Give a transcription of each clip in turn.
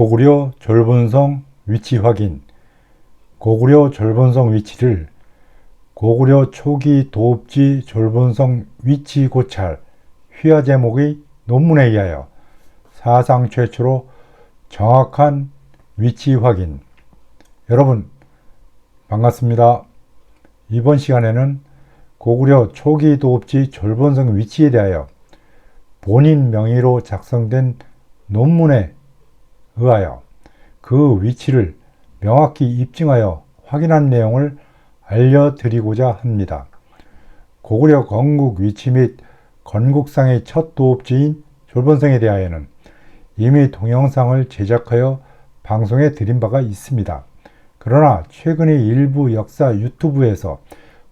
고구려 졸본성 위치 확인. 고구려 졸본성 위치를 고구려 초기 도읍지 졸본성 위치 고찰 휘하 제목의 논문에 의하여 사상 최초로 정확한 위치 확인. 여러분 반갑습니다. 이번 시간에는 고구려 초기 도읍지 졸본성 위치에 대하여 본인 명의로 작성된 논문에 의하여 그 위치를 명확히 입증하여 확인한 내용을 알려드리고자 합니다. 고구려 건국 위치 및 건국상의 첫 도읍지인 졸본성에 대하여는 이미 동영상을 제작하여 방송에 드린 바가 있습니다. 그러나 최근에 일부 역사 유튜브에서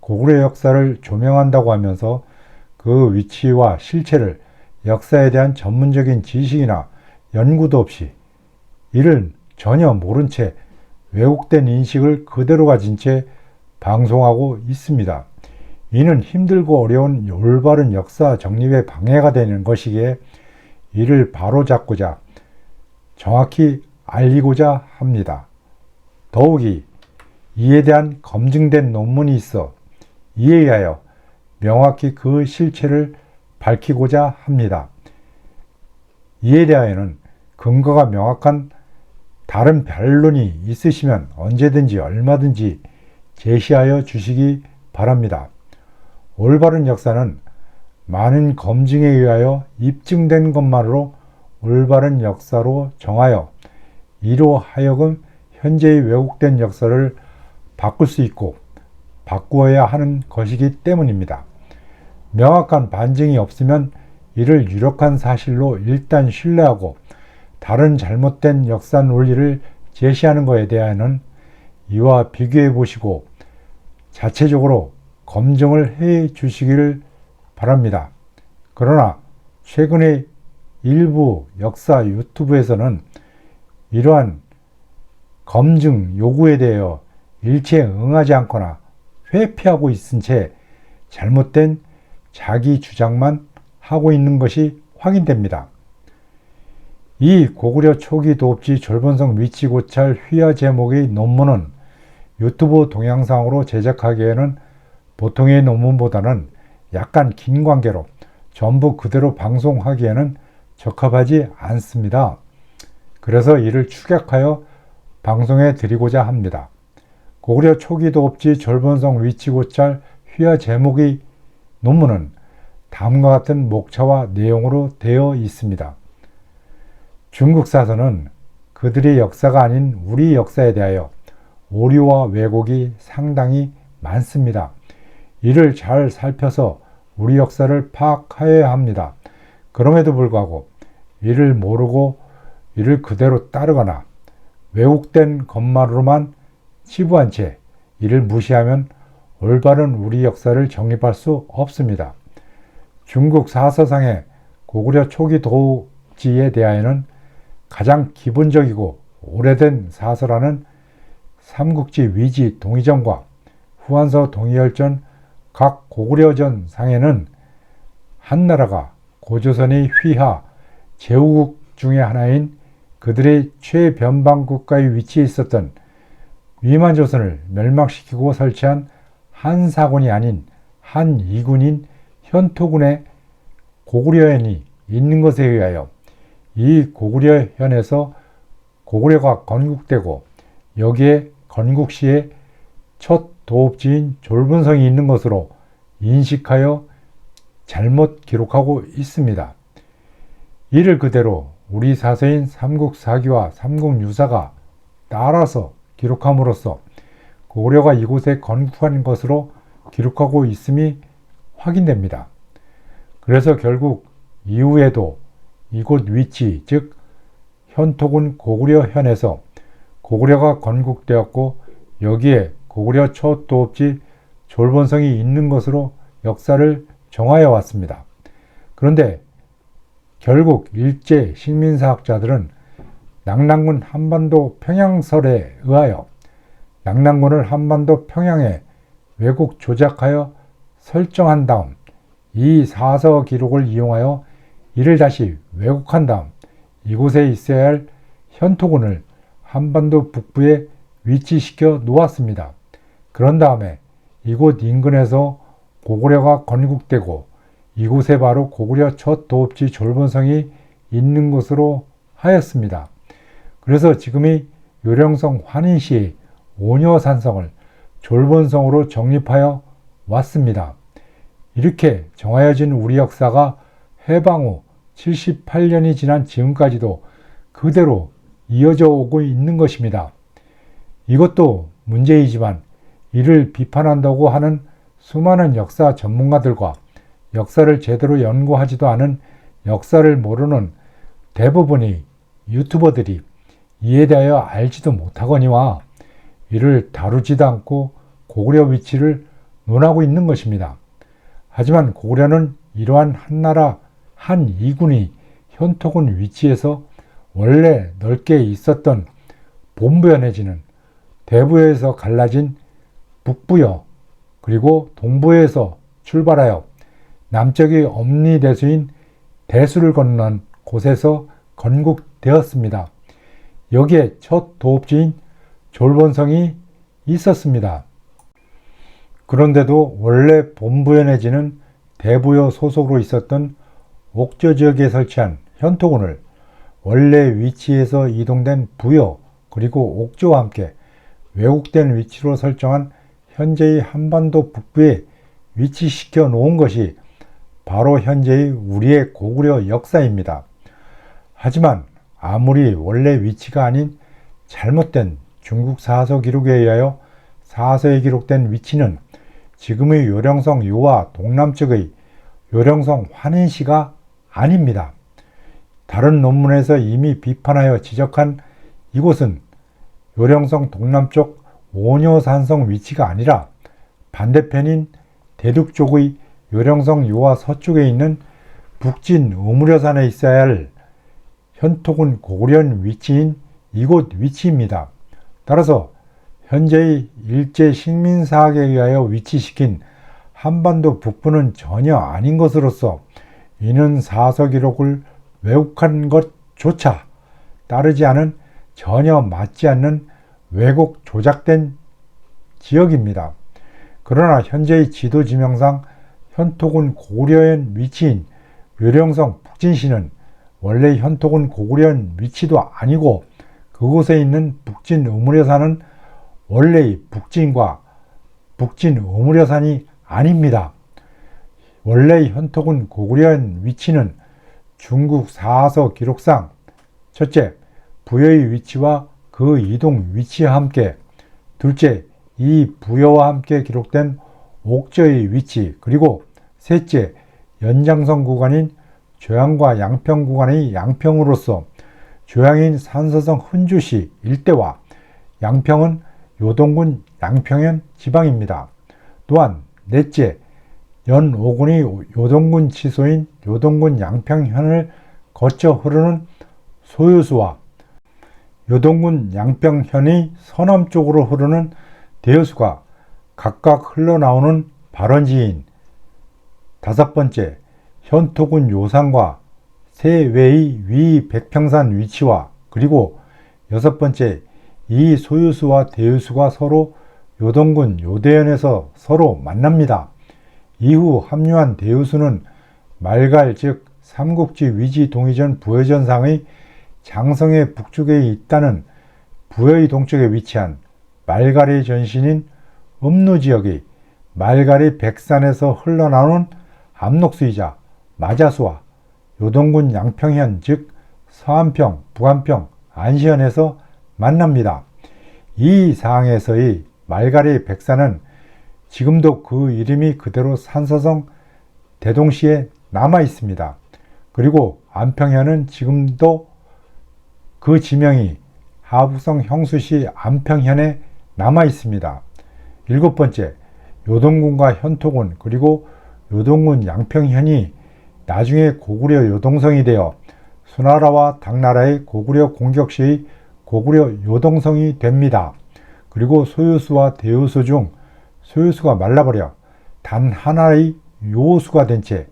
고구려 역사를 조명한다고 하면서 그 위치와 실체를 역사에 대한 전문적인 지식이나 연구도 없이 이를 전혀 모른 채 왜곡된 인식을 그대로 가진 채 방송하고 있습니다. 이는 힘들고 어려운 올바른 역사 정립에 방해가 되는 것이기에 이를 바로잡고자 정확히 알리고자 합니다. 더욱이 이에 대한 검증된 논문이 있어 이에 의하여 명확히 그 실체를 밝히고자 합니다. 이에 대하여는 근거가 명확한 다른 반론이 있으시면 언제든지 얼마든지 제시하여 주시기 바랍니다. 올바른 역사는 많은 검증에 의하여 입증된 것만으로 올바른 역사로 정하여 이로 하여금 현재의 왜곡된 역사를 바꿀 수 있고 바꾸어야 하는 것이기 때문입니다. 명확한 반증이 없으면 이를 유력한 사실로 일단 신뢰하고 다른 잘못된 역사 논리를 제시하는 것에 대해서는 이와 비교해 보시고 자체적으로 검증을 해 주시기를 바랍니다. 그러나 최근에 일부 역사 유튜브에서는 이러한 검증 요구에 대하여 일체 응하지 않거나 회피하고 있은 채 잘못된 자기 주장만 하고 있는 것이 확인됩니다. 이 고구려 초기 도읍지 졸본성 위치 고찰 휘하 제목의 논문은 유튜브 동영상으로 제작하기에는 보통의 논문보다는 약간 긴 관계로 전부 그대로 방송하기에는 적합하지 않습니다. 그래서 이를 축약하여 방송해 드리고자 합니다. 고구려 초기 도읍지 졸본성 위치 고찰 휘하 제목의 논문은 다음과 같은 목차와 내용으로 되어 있습니다. 중국 사서는 그들의 역사가 아닌 우리 역사에 대하여 오류와 왜곡이 상당히 많습니다. 이를 잘 살펴서 우리 역사를 파악하여야 합니다. 그럼에도 불구하고 이를 모르고 이를 그대로 따르거나 왜곡된 것만으로만 치부한 채 이를 무시하면 올바른 우리 역사를 정립할 수 없습니다. 중국 사서상의 고구려 초기 도읍지에 대하여는 가장 기본적이고 오래된 사서라는 삼국지 위지 동의전과 후한서 동의열전 각 고구려전 상에는 한나라가 고조선의 휘하 제후국 중의 하나인 그들의 최변방 국가의 위치에 있었던 위만조선을 멸망시키고 설치한 한사군이 아닌 한이군인 현토군의 고구려현이 있는 것에 의하여 이 고구려현에서 고구려가 건국되고 여기에 건국시에 첫 도읍지인 졸본성이 있는 것으로 인식하여 잘못 기록하고 있습니다. 이를 그대로 우리 사서인 삼국사기와 삼국유사가 따라서 기록함으로써 고구려가 이곳에 건국한 것으로 기록하고 있음이 확인됩니다. 그래서 결국 이후에도 이곳 위치, 즉 현토군 고구려현에서 고구려가 건국되었고 여기에 고구려 첫 도읍지 졸본성이 있는 것으로 역사를 정하여 왔습니다. 그런데 결국 일제 식민사학자들은 낙랑군 한반도 평양설에 의하여 낙랑군을 한반도 평양에 왜곡 조작하여 설정한 다음 이 사서 기록을 이용하여 이를 다시 왜곡한 다음 이곳에 있어야 할 현토군을 한반도 북부에 위치시켜 놓았습니다. 그런 다음에 이곳 인근에서 고구려가 건국되고 이곳에 바로 고구려 첫 도읍지 졸본성이 있는 곳으로 하였습니다. 그래서 지금의 요령성 환인시의 오녀산성을 졸본성으로 정립하여 왔습니다. 이렇게 정하여진 우리 역사가 해방 후 78년이 지난 지금까지도 그대로 이어져 오고 있는 것입니다. 이것도 문제이지만 이를 비판한다고 하는 수많은 역사 전문가들과 역사를 제대로 연구하지도 않은 역사를 모르는 대부분의 유튜버들이 이에 대하여 알지도 못하거니와 이를 다루지도 않고 고구려 위치를 논하고 있는 것입니다. 하지만 고구려는 이러한 한나라 한 이군이 현토군 위치에서 원래 넓게 있었던 본부여 내지는 대부여에서 갈라진 북부여 그리고 동부여에서 출발하여 남쪽의 엄리대수인 대수를 건넌 곳에서 건국되었습니다. 여기에 첫 도읍지인 졸본성이 있었습니다. 그런데도 원래 본부여 내지는 대부여 소속으로 있었던 옥저 지역에 설치한 현토군을 원래 위치에서 이동된 부여 그리고 옥저와 함께 왜곡된 위치로 설정한 현재의 한반도 북부에 위치시켜 놓은 것이 바로 현재의 우리의 고구려 역사입니다. 하지만 아무리 원래 위치가 아닌 잘못된 중국 사서 기록에 의하여 사서에 기록된 위치는 지금의 요령성 요와 동남쪽의 요령성 환인시가 아닙니다. 다른 논문에서 이미 비판하여 지적한 이곳은 요령성 동남쪽 오녀산성 위치가 아니라 반대편인 대륙 쪽의 요령성 요와 서쪽에 있는 북진 우무려산에 있어야 할 현토군 고구려인 위치인 이곳 위치입니다. 따라서 현재의 일제 식민사학에 의하여 위치시킨 한반도 북부는 전혀 아닌 것으로서 이는 사서 기록을 왜곡한 것조차 따르지 않은 전혀 맞지 않는 왜곡 조작된 지역입니다. 그러나 현재의 지도 지명상 현토군 고구려현 위치인 요령성 북진시는 원래 현토군 고구려현 위치도 아니고 그곳에 있는 북진 우무려산은 원래의 북진과 북진 우무려산이 아닙니다. 원래 현토군 고구려현 위치는 중국 사서 기록상 첫째, 부여의 위치와 그 이동 위치와 함께 둘째, 이 부여와 함께 기록된 옥저의 위치 그리고 셋째, 연장선 구간인 조양과 양평 구간의 양평으로서 조양인 산서성 흔주시 일대와 양평은 요동군 양평현 지방입니다. 또한 넷째, 연 5군이 요동군 치소인 요동군 양평현을 거쳐 흐르는 소요수와 요동군 양평현의 서남쪽으로 흐르는 대여수가 각각 흘러나오는 발원지인 다섯 번째, 현토군 요산과 세외의 위 백평산 위치와 그리고 여섯 번째, 이 소유수와 대유수가 서로 요동군 요대현에서 서로 만납니다. 이후 합류한 대유수는 말갈 즉 삼국지 위지 동의전 부여전상의 장성의 북쪽에 있다는 부여의 동쪽에 위치한 말갈의 전신인 음루지역의 말갈의 백산에서 흘러나오는 압록수이자 마자수와 요동군 양평현 즉 서안평, 북안평, 안시현에서 만납니다. 이 상에서의 말갈의 백산은 지금도 그 이름이 그대로 산서성 대동시에 남아 있습니다. 그리고 안평현은 지금도 그 지명이 하북성 형수시 안평현에 남아 있습니다. 일곱 번째, 요동군과 현토군 그리고 요동군 양평현이 나중에 고구려 요동성이 되어 수나라와 당나라의 고구려 공격 시의 고구려 요동성이 됩니다. 그리고 소유수와 대유수 중 소유수가 말라버려 단 하나의 요수가 된 채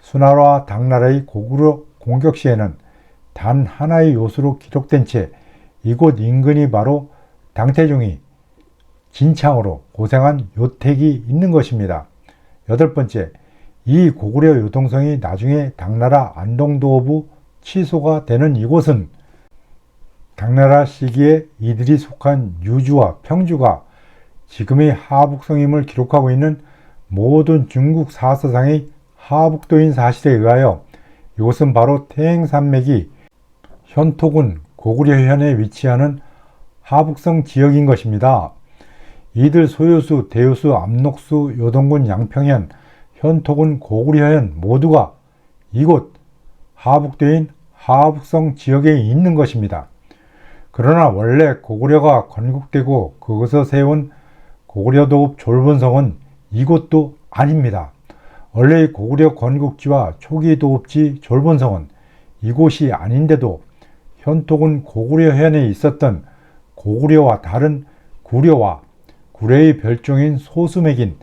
수나라와 당나라의 고구려 공격 시에는 단 하나의 요소로 기록된 채 이곳 인근이 바로 당태종이 진창으로 고생한 요택이 있는 것입니다. 여덟 번째, 이 고구려 요동성이 나중에 당나라 안동도읍의 취소가 되는 이곳은 당나라 시기에 이들이 속한 유주와 평주가 지금의 하북성임을 기록하고 있는 모든 중국 사서상의 하북도인 사실에 의하여 이곳은 바로 태행산맥이 현토군 고구려현에 위치하는 하북성 지역인 것입니다. 이들 소요수, 대요수, 압록수, 요동군 양평현, 현토군 고구려현 모두가 이곳 하북도인 하북성 지역에 있는 것입니다. 그러나 원래 고구려가 건국되고 그것을 세운 고구려도읍 졸본성은 이곳도 아닙니다. 원래 고구려 건국지와 초기 도읍지 졸본성은 이곳이 아닌데도 현토군 고구려현에 있었던 고구려와 다른 구려와 구려의 별종인 소수맥인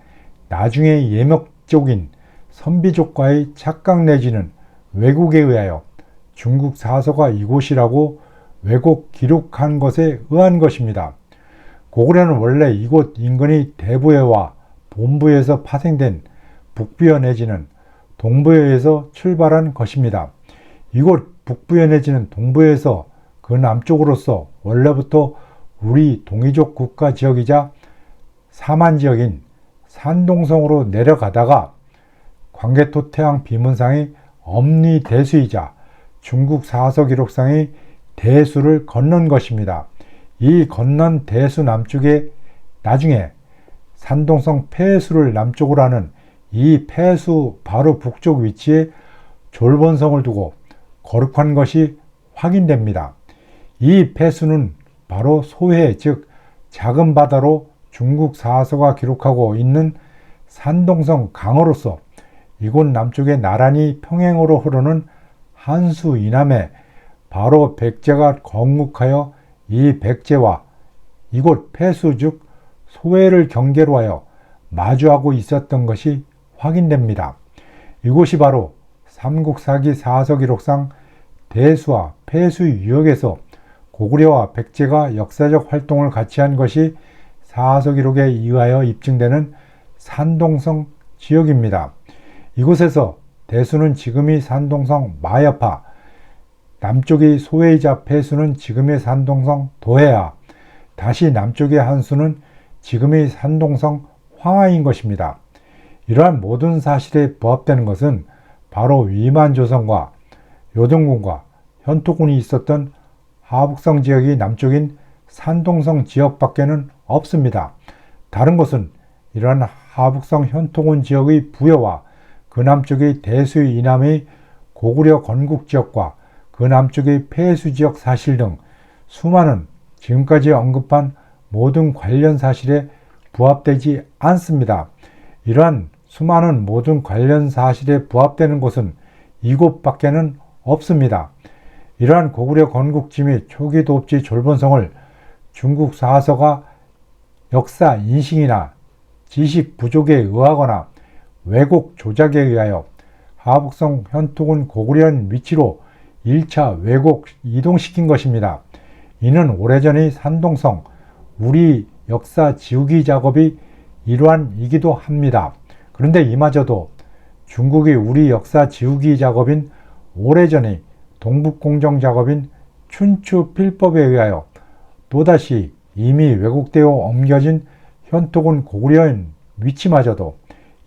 나중에 예명족인 선비족과의 착각 내지는 왜곡에 의하여 중국 사서가 이곳이라고 왜곡 기록한 것에 의한 것입니다. 고구려는 원래 이곳 인근의 대부여와 본부에서 파생된 북부여 내지는 동부여에서 출발한 것입니다. 이곳 북부여 내지는 동부여에서 그 남쪽으로서 원래부터 우리 동이족 국가 지역이자 사만 지역인 산동성으로 내려가다가 광개토태왕 비문상의 엄리대수이자 중국 사서 기록상의 대수를 건넌 것입니다. 이 건넌 대수 남쪽에 나중에 산동성 폐수를 남쪽으로 하는 이 폐수 바로 북쪽 위치에 졸본성을 두고 거룩한 것이 확인됩니다. 이 폐수는 바로 소해 즉 작은 바다로 중국 사서가 기록하고 있는 산동성 강으로서 이곳 남쪽에 나란히 평행으로 흐르는 한수 이남에 바로 백제가 건국하여 이 백제와 이곳 폐수 즉 소해를 경계로 하여 마주하고 있었던 것이 확인됩니다. 이곳이 바로 삼국사기 사서기록상 대수와 폐수 유역에서 고구려와 백제가 역사적 활동을 같이 한 것이 사서기록에 의하여 입증되는 산동성 지역입니다. 이곳에서 대수는 지금의 산동성 마여파, 남쪽의 소해이자 폐수는 지금의 산동성 도해야, 다시 남쪽의 한수는 지금의 산동성 황하인 것입니다. 이러한 모든 사실에 부합되는 것은 바로 위만조선과 요동군과 현토군이 있었던 하북성 지역이 남쪽인 산동성 지역밖에는 없습니다. 다른 것은 이러한 하북성 현토군 지역의 부여와 그 남쪽의 대수 이남의 고구려 건국 지역과 그 남쪽의 폐수 지역 사실 등 수많은 지금까지 언급한 모든 관련 사실에 부합되지 않습니다. 이러한 수많은 모든 관련 사실에 부합되는 곳은 이곳밖에는 없습니다. 이러한 고구려 건국지 및 초기 도읍지 졸본성을 중국 사서가 역사 인식이나 지식 부족에 의하거나 왜곡 조작에 의하여 하북성 현토군 고구려현 위치로 1차 왜곡 이동시킨 것입니다. 이는 오래전의 산동성 우리 역사 지우기 작업이 일환이기도 합니다. 그런데 이마저도 중국의 우리 역사 지우기 작업인 오래전의 동북공정 작업인 춘추필법에 의하여 또다시 이미 왜곡되어 옮겨진 현토군 고구려현 위치마저도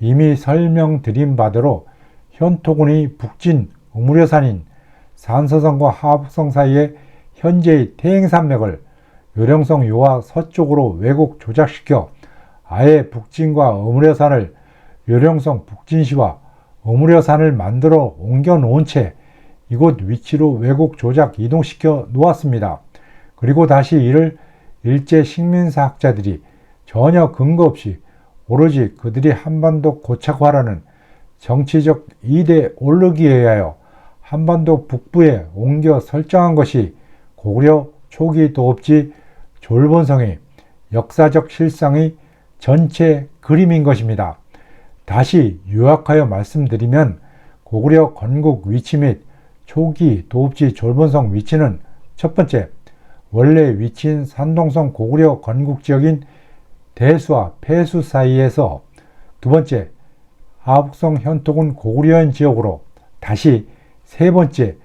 이미 설명드린 바대로 현토군의 북진 우무려산인 산서성과 하북성 사이에 현재의 태행산맥을 요령성 요하 서쪽으로 왜곡 조작시켜 아예 북진과 우무려산을 요령성 북진시와 우무려산을 만들어 옮겨 놓은 채 이곳 위치로 왜곡 조작 이동시켜 놓았습니다. 그리고 다시 이를 일제 식민사학자들이 전혀 근거 없이 오로지 그들이 한반도 고착화라는 정치적 이데올로기에 의하여 한반도 북부에 옮겨 설정한 것이 고구려 초기 도읍지 졸본성의 역사적 실상의 전체 그림인 것입니다. 다시 요약하여 말씀드리면 고구려 건국 위치 및 초기 도읍지 졸본성 위치는 첫 번째, 원래 위치인 산동성 고구려 건국지역인 대수와 폐수 사이에서, 두 번째, 하북성 현토군 고구려현 지역으로, 다시 세 번째,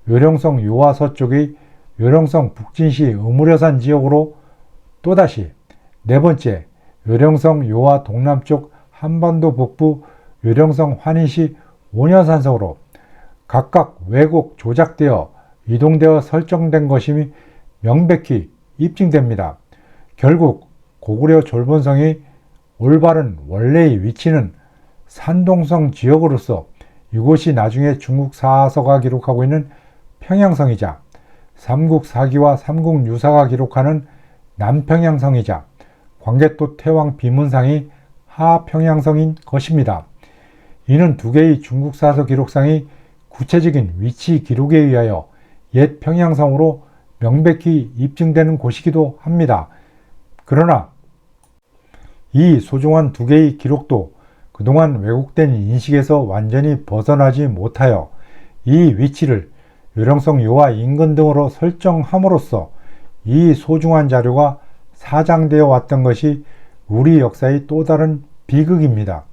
요령성 요하 서쪽의 요령성 북진시 의무려산 지역으로, 또다시 네 번째, 요령성 요하 동남쪽 한반도 북부 요령성 환인시 온현산성으로 각각 왜곡 조작되어 이동되어 설정된 것임이 명백히 입증됩니다. 결국 고구려 졸본성의 올바른 원래의 위치는 산동성 지역으로서 이곳이 나중에 중국 사서가 기록하고 있는 평양성이자 삼국사기와 삼국유사가 기록하는 남평양성이자 광개토 태왕 비문상이 하평양성인 것입니다. 이는 두 개의 중국 사서 기록상의 구체적인 위치 기록에 의하여 옛 평양성으로 명백히 입증되는 곳이기도 합니다. 그러나 이 소중한 두 개의 기록도 그동안 왜곡된 인식에서 완전히 벗어나지 못하여 이 위치를 요령성 요하 인근 등으로 설정함으로써 이 소중한 자료가 사장되어 왔던 것이 우리 역사의 또 다른 비극입니다.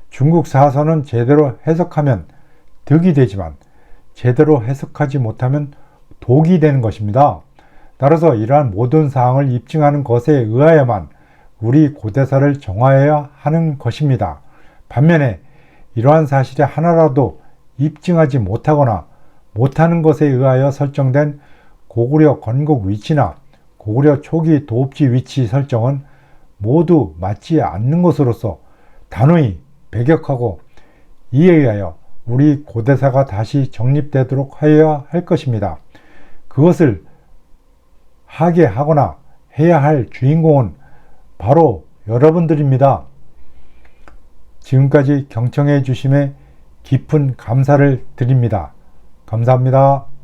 중국 사서는 제대로 해석하면 득이 되지만 제대로 해석하지 못하면 독이 되는 것입니다. 따라서 이러한 모든 사항을 입증하는 것에 의하여만 우리 고대사를 정화해야 하는 것입니다. 반면에 이러한 사실이 하나라도 입증하지 못하거나 못하는 것에 의하여 설정된 고구려 건국 위치나 고구려 초기 도읍지 위치 설정은 모두 맞지 않는 것으로서 단호히 배격하고 이에 의하여 우리 고대사가 다시 정립되도록 하여야 할 것입니다. 그것을 하게 하거나 해야 할 주인공은 바로 여러분들입니다. 지금까지 경청해 주심에 깊은 감사를 드립니다. 감사합니다.